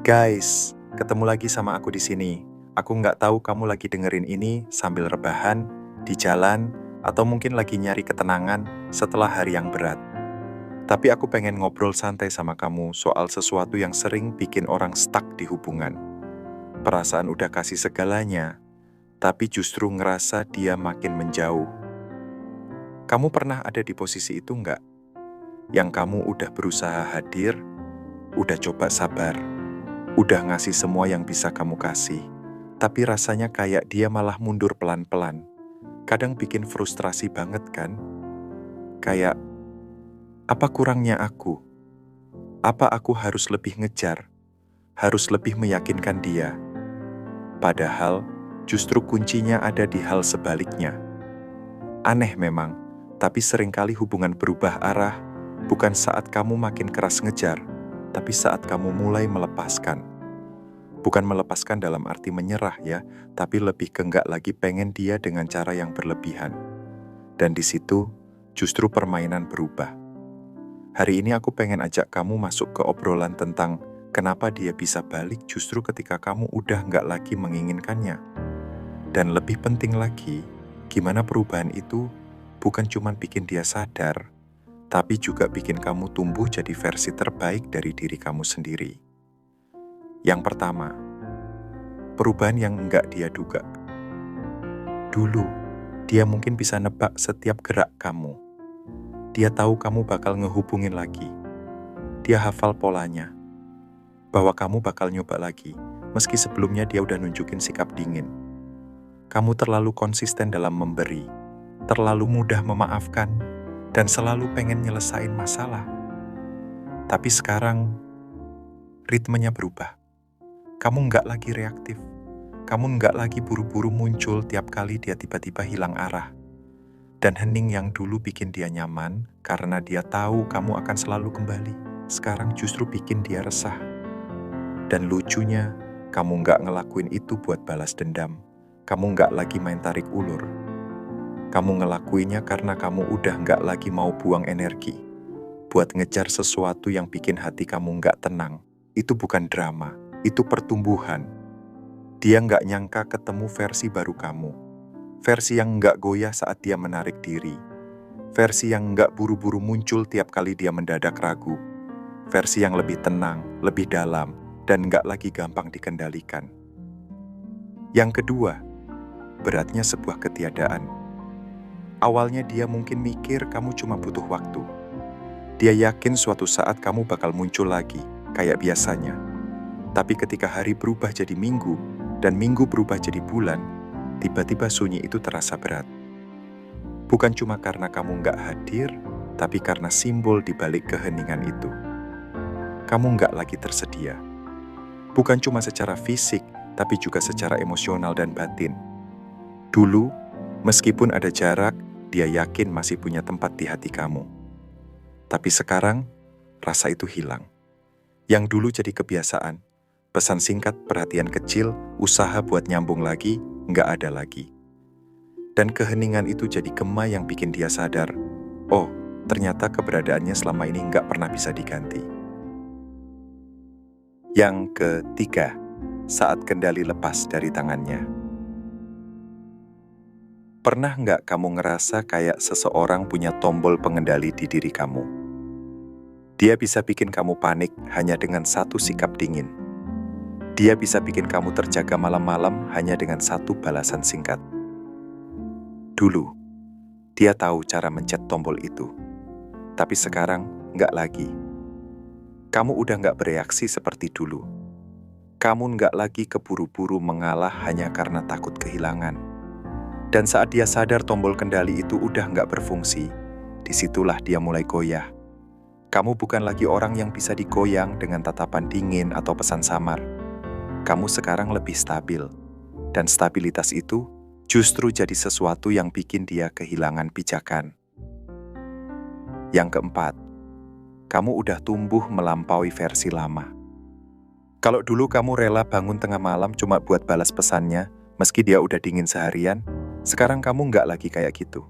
Guys, ketemu lagi sama aku di sini. Aku nggak tahu kamu lagi dengerin ini sambil rebahan, di jalan, atau mungkin lagi nyari ketenangan setelah hari yang berat. Tapi aku pengen ngobrol santai sama kamu soal sesuatu yang sering bikin orang stuck di hubungan. Perasaan udah kasih segalanya, tapi justru ngerasa dia makin menjauh. Kamu pernah ada di posisi itu nggak? Yang kamu udah berusaha hadir, udah coba sabar, udah ngasih semua yang bisa kamu kasih, tapi rasanya kayak dia malah mundur pelan-pelan. Kadang bikin frustrasi banget kan? Kayak, apa kurangnya aku? Apa aku harus lebih ngejar? Harus lebih meyakinkan dia? Padahal, justru kuncinya ada di hal sebaliknya. Aneh memang, tapi seringkali hubungan berubah arah, bukan saat kamu makin keras ngejar, tapi saat kamu mulai melepaskan. Bukan melepaskan dalam arti menyerah ya, tapi lebih ke nggak lagi pengen dia dengan cara yang berlebihan. Dan di situ, justru permainan berubah. Hari ini aku pengen ajak kamu masuk ke obrolan tentang kenapa dia bisa balik justru ketika kamu udah nggak lagi menginginkannya. Dan lebih penting lagi, gimana perubahan itu bukan cuma bikin dia sadar, tapi juga bikin kamu tumbuh jadi versi terbaik dari diri kamu sendiri. Yang pertama, perubahan yang enggak dia duga. Dulu, dia mungkin bisa nebak setiap gerak kamu. Dia tahu kamu bakal ngehubungin lagi. Dia hafal polanya, bahwa kamu bakal nyoba lagi, meski sebelumnya dia udah nunjukin sikap dingin. Kamu terlalu konsisten dalam memberi, terlalu mudah memaafkan, dan selalu pengen nyelesain masalah. Tapi sekarang, ritmenya berubah. Kamu nggak lagi reaktif. Kamu nggak lagi buru-buru muncul tiap kali dia tiba-tiba hilang arah. Dan hening yang dulu bikin dia nyaman karena dia tahu kamu akan selalu kembali. Sekarang justru bikin dia resah. Dan lucunya, kamu nggak ngelakuin itu buat balas dendam. Kamu nggak lagi main tarik ulur. Kamu ngelakuinnya karena kamu udah nggak lagi mau buang energi. Buat ngejar sesuatu yang bikin hati kamu nggak tenang. Itu bukan drama, itu pertumbuhan. Dia nggak nyangka ketemu versi baru kamu. Versi yang nggak goyah saat dia menarik diri. Versi yang nggak buru-buru muncul tiap kali dia mendadak ragu. Versi yang lebih tenang, lebih dalam, dan nggak lagi gampang dikendalikan. Yang kedua, beratnya sebuah ketiadaan. Awalnya dia mungkin mikir kamu cuma butuh waktu. Dia yakin suatu saat kamu bakal muncul lagi, kayak biasanya. Tapi ketika hari berubah jadi minggu, dan minggu berubah jadi bulan, tiba-tiba sunyi itu terasa berat. Bukan cuma karena kamu nggak hadir, tapi karena simbol di balik keheningan itu. Kamu nggak lagi tersedia. Bukan cuma secara fisik, tapi juga secara emosional dan batin. Dulu, meskipun ada jarak, dia yakin masih punya tempat di hati kamu. Tapi sekarang, rasa itu hilang. Yang dulu jadi kebiasaan. Pesan singkat, perhatian kecil, usaha buat nyambung lagi, nggak ada lagi. Dan keheningan itu jadi gema yang bikin dia sadar, oh, ternyata keberadaannya selama ini nggak pernah bisa diganti. Yang ketiga, saat kendali lepas dari tangannya. Pernah nggak kamu ngerasa kayak seseorang punya tombol pengendali di diri kamu? Dia bisa bikin kamu panik hanya dengan satu sikap dingin. Dia bisa bikin kamu terjaga malam-malam hanya dengan satu balasan singkat. Dulu, dia tahu cara mencet tombol itu. Tapi sekarang, nggak lagi. Kamu udah nggak bereaksi seperti dulu. Kamu nggak lagi keburu-buru mengalah hanya karena takut kehilangan. Dan saat dia sadar tombol kendali itu udah nggak berfungsi, disitulah dia mulai goyah. Kamu bukan lagi orang yang bisa digoyang dengan tatapan dingin atau pesan samar. Kamu sekarang lebih stabil, dan stabilitas itu justru jadi sesuatu yang bikin dia kehilangan pijakan. Yang keempat, kamu udah tumbuh melampaui versi lama. Kalau dulu kamu rela bangun tengah malam cuma buat balas pesannya, meski dia udah dingin seharian, sekarang kamu nggak lagi kayak gitu.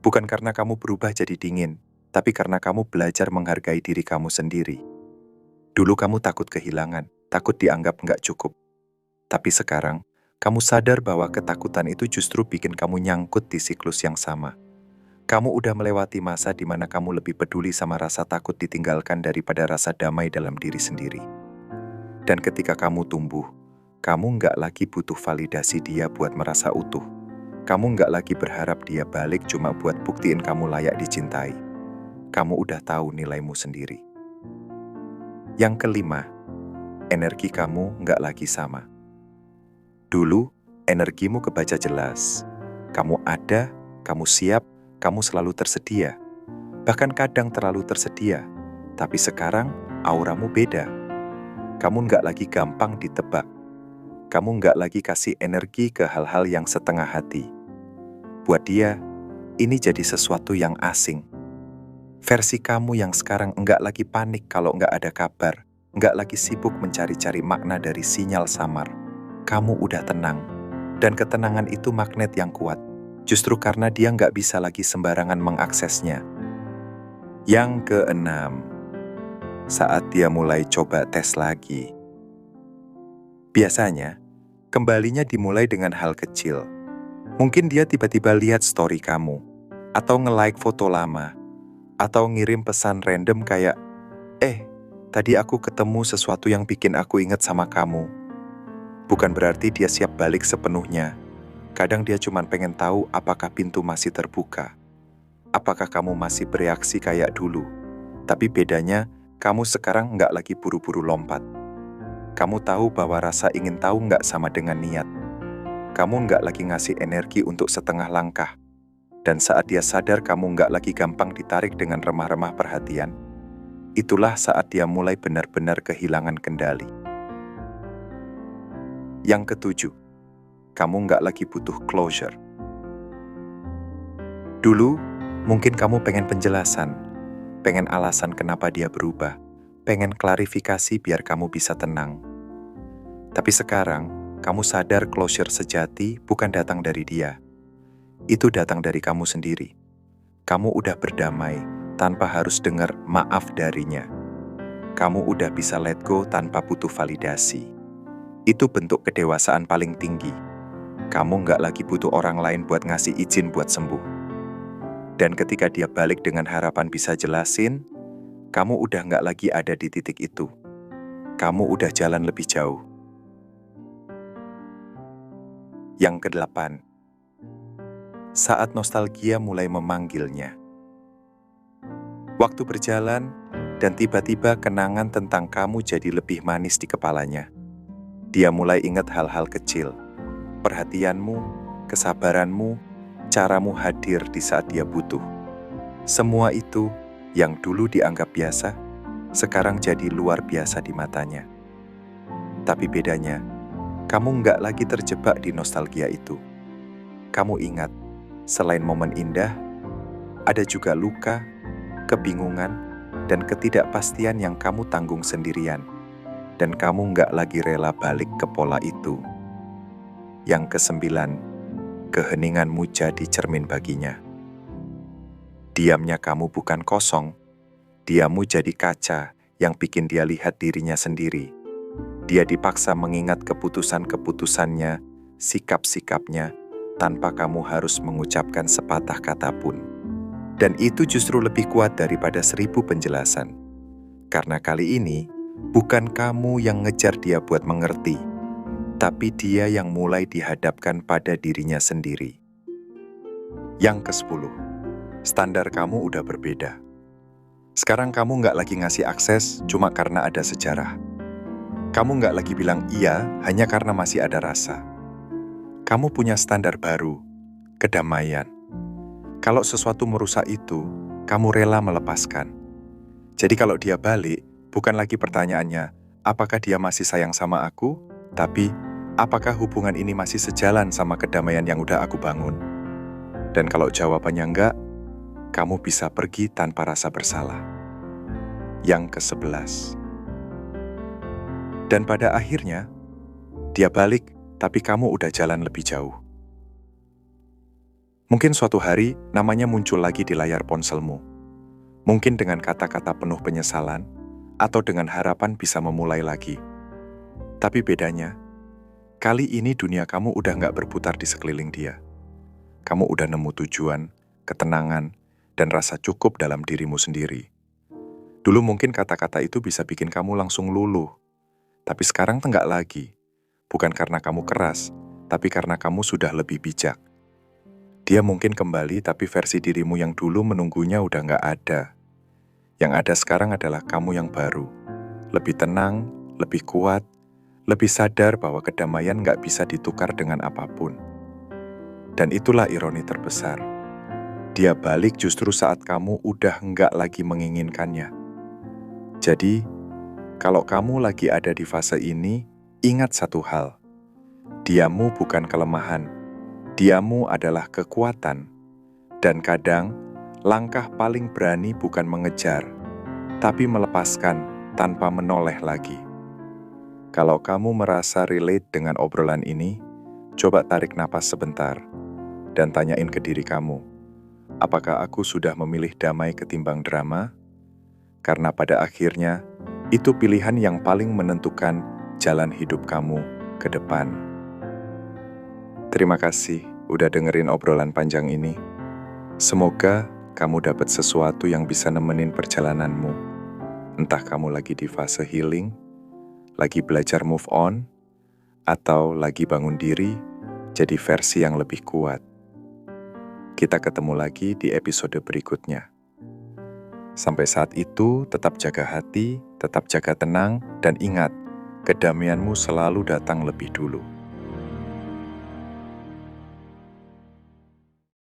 Bukan karena kamu berubah jadi dingin, tapi karena kamu belajar menghargai diri kamu sendiri. Dulu kamu takut kehilangan, takut dianggap nggak cukup. Tapi sekarang, kamu sadar bahwa ketakutan itu justru bikin kamu nyangkut di siklus yang sama. Kamu udah melewati masa di mana kamu lebih peduli sama rasa takut ditinggalkan daripada rasa damai dalam diri sendiri. Dan ketika kamu tumbuh, kamu nggak lagi butuh validasi dia buat merasa utuh. Kamu nggak lagi berharap dia balik cuma buat buktiin kamu layak dicintai. Kamu udah tahu nilaimu sendiri. Yang kelima, energi kamu nggak lagi sama. Dulu, energimu kebaca jelas. Kamu ada, kamu siap, kamu selalu tersedia. Bahkan kadang terlalu tersedia. Tapi sekarang, auramu beda. Kamu nggak lagi gampang ditebak. Kamu nggak lagi kasih energi ke hal-hal yang setengah hati. Buat dia, ini jadi sesuatu yang asing. Versi kamu yang sekarang nggak lagi panik kalau nggak ada kabar, nggak lagi sibuk mencari-cari makna dari sinyal samar. Kamu udah tenang, dan ketenangan itu magnet yang kuat, justru karena dia nggak bisa lagi sembarangan mengaksesnya. Yang keenam, saat dia mulai coba tes lagi. Biasanya, kembalinya dimulai dengan hal kecil. Mungkin dia tiba-tiba lihat story kamu, atau nge-like foto lama, atau ngirim pesan random kayak, tadi aku ketemu sesuatu yang bikin aku inget sama kamu. Bukan berarti dia siap balik sepenuhnya. Kadang dia cuma pengen tahu apakah pintu masih terbuka. Apakah kamu masih bereaksi kayak dulu. Tapi bedanya, kamu sekarang nggak lagi buru-buru lompat. Kamu tahu bahwa rasa ingin tahu nggak sama dengan niat. Kamu nggak lagi ngasih energi untuk setengah langkah. Dan saat dia sadar kamu nggak lagi gampang ditarik dengan remah-remah perhatian, itulah saat dia mulai benar-benar kehilangan kendali. Yang ketujuh, kamu nggak lagi butuh closure. Dulu, mungkin kamu pengen penjelasan, pengen alasan kenapa dia berubah, pengen klarifikasi biar kamu bisa tenang. Tapi sekarang, kamu sadar closure sejati bukan datang dari dia. Itu datang dari kamu sendiri. Kamu udah berdamai tanpa harus dengar maaf darinya. Kamu udah bisa let go tanpa butuh validasi. Itu bentuk kedewasaan paling tinggi. Kamu nggak lagi butuh orang lain buat ngasih izin buat sembuh. Dan ketika dia balik dengan harapan bisa jelasin, kamu udah nggak lagi ada di titik itu. Kamu udah jalan lebih jauh. Yang kedelapan, saat nostalgia mulai memanggilnya. Waktu berjalan, dan tiba-tiba kenangan tentang kamu jadi lebih manis di kepalanya. Dia mulai ingat hal-hal kecil, perhatianmu, kesabaranmu, caramu hadir di saat dia butuh. Semua itu yang dulu dianggap biasa, sekarang jadi luar biasa di matanya. Tapi bedanya, kamu nggak lagi terjebak di nostalgia itu. Kamu ingat, selain momen indah, ada juga luka, kebingungan, dan ketidakpastian yang kamu tanggung sendirian. Dan kamu nggak lagi rela balik ke pola itu. Yang kesembilan, keheninganmu jadi cermin baginya. Diamnya kamu bukan kosong, diammu jadi kaca yang bikin dia lihat dirinya sendiri. Dia dipaksa mengingat keputusan-keputusannya, sikap-sikapnya, tanpa kamu harus mengucapkan sepatah kata pun. Dan itu justru lebih kuat daripada 1000 penjelasan. Karena kali ini, bukan kamu yang ngejar dia buat mengerti, tapi dia yang mulai dihadapkan pada dirinya sendiri. Yang ke-10, standar kamu udah berbeda. Sekarang kamu nggak lagi ngasih akses cuma karena ada sejarah. Kamu nggak lagi bilang iya hanya karena masih ada rasa. Kamu punya standar baru, kedamaian. Kalau sesuatu merusak itu, kamu rela melepaskan. Jadi kalau dia balik, bukan lagi pertanyaannya, apakah dia masih sayang sama aku? Tapi, apakah hubungan ini masih sejalan sama kedamaian yang udah aku bangun? Dan kalau jawabannya enggak, kamu bisa pergi tanpa rasa bersalah. Yang ke-11. Dan pada akhirnya, dia balik, tapi kamu udah jalan lebih jauh. Mungkin suatu hari, namanya muncul lagi di layar ponselmu. Mungkin dengan kata-kata penuh penyesalan, atau dengan harapan bisa memulai lagi. Tapi bedanya, kali ini dunia kamu udah nggak berputar di sekeliling dia. Kamu udah nemu tujuan, ketenangan, dan rasa cukup dalam dirimu sendiri. Dulu mungkin kata-kata itu bisa bikin kamu langsung luluh. Tapi sekarang enggak lagi. Bukan karena kamu keras, tapi karena kamu sudah lebih bijak. Dia mungkin kembali, tapi versi dirimu yang dulu menunggunya udah nggak ada. Yang ada sekarang adalah kamu yang baru. Lebih tenang, lebih kuat, lebih sadar bahwa kedamaian nggak bisa ditukar dengan apapun. Dan itulah ironi terbesar. Dia balik justru saat kamu udah nggak lagi menginginkannya. Jadi, kalau kamu lagi ada di fase ini, ingat satu hal. Diamu bukan kelemahan. Diamu adalah kekuatan. Dan kadang, langkah paling berani bukan mengejar, tapi melepaskan tanpa menoleh lagi. Kalau kamu merasa relate dengan obrolan ini, coba tarik napas sebentar dan tanyain ke diri kamu, apakah aku sudah memilih damai ketimbang drama? Karena pada akhirnya, itu pilihan yang paling menentukan jalan hidup kamu ke depan. Terima kasih udah dengerin obrolan panjang ini. Semoga kamu dapat sesuatu yang bisa nemenin perjalananmu. Entah kamu lagi di fase healing, lagi belajar move on, atau lagi bangun diri jadi versi yang lebih kuat. Kita ketemu lagi di episode berikutnya. Sampai saat itu, tetap jaga hati, tetap jaga tenang, dan ingat, kedamaianmu selalu datang lebih dulu.